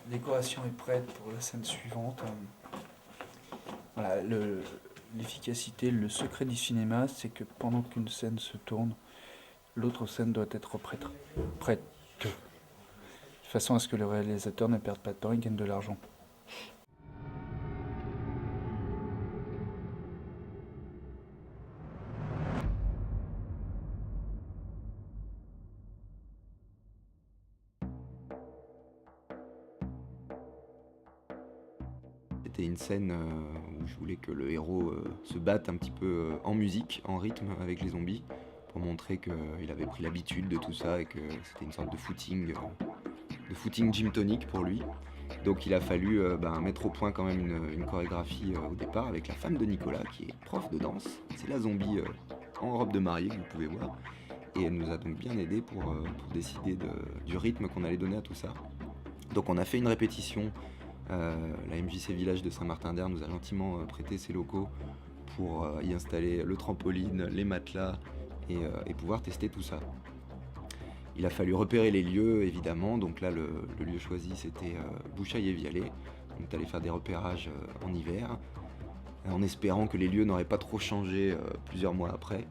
La décoration est prête pour la scène suivante. Voilà, l'efficacité, le secret du cinéma, c'est que pendant qu'une scène se tourne, l'autre scène doit être prête. De façon à ce que le réalisateur ne perde pas de temps et gagne de l'argent. C'était une scène où je voulais que le héros se batte un petit peu en musique, en rythme avec les zombies, pour montrer qu'il avait pris l'habitude de tout ça et que c'était une sorte de footing gym tonic pour lui. Donc il a fallu mettre au point quand même une chorégraphie au départ avec la femme de Nicolas qui est prof de danse. C'est la zombie en robe de mariée que vous pouvez voir. Et elle nous a donc bien aidé pour décider du rythme qu'on allait donner à tout ça. Donc on a fait une répétition. La MJC Village de Saint-Martin-d'Hères nous a gentiment prêté ses locaux pour y installer le trampoline, les matelas et pouvoir tester tout ça. Il a fallu repérer les lieux évidemment, donc là le lieu choisi c'était Bouchailles-et-Vialet. On est allé faire des repérages en hiver, en espérant que les lieux n'auraient pas trop changé plusieurs mois après,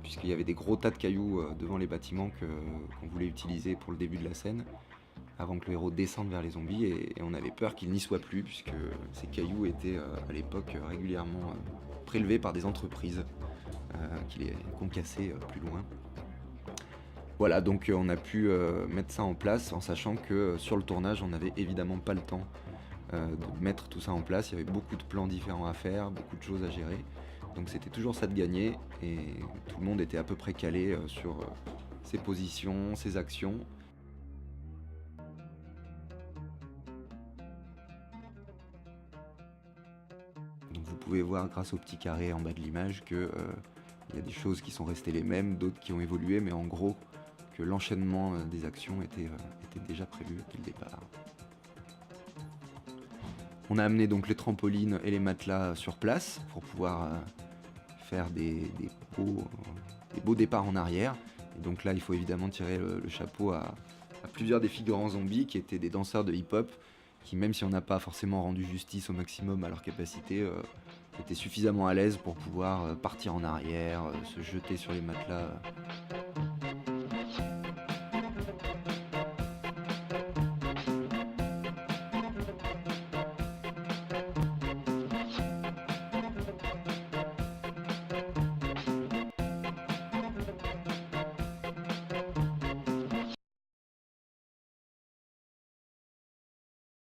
puisqu'il y avait des gros tas de cailloux devant les bâtiments qu'on voulait utiliser pour le début de la scène, avant que le héros descende vers les zombies, et on avait peur qu'il n'y soit plus, puisque ces cailloux étaient à l'époque régulièrement prélevés par des entreprises qui les concassaient plus loin. Voilà, donc on a pu mettre ça en place en sachant que sur le tournage, on n'avait évidemment pas le temps de mettre tout ça en place. Il y avait beaucoup de plans différents à faire, beaucoup de choses à gérer. Donc c'était toujours ça de gagner et tout le monde était à peu près calé sur ses positions, ses actions. Donc vous pouvez voir grâce au petit carré en bas de l'image que il y a des choses qui sont restées les mêmes, d'autres qui ont évolué, mais en gros que l'enchaînement des actions était déjà prévu dès le départ. On a amené donc les trampolines et les matelas sur place pour pouvoir faire des beaux départs en arrière. Et donc là, il faut évidemment tirer le chapeau à plusieurs des figurants zombies qui étaient des danseurs de hip-hop, qui même si on n'a pas forcément rendu justice au maximum à leur capacité, étaient suffisamment à l'aise pour pouvoir partir en arrière, se jeter sur les matelas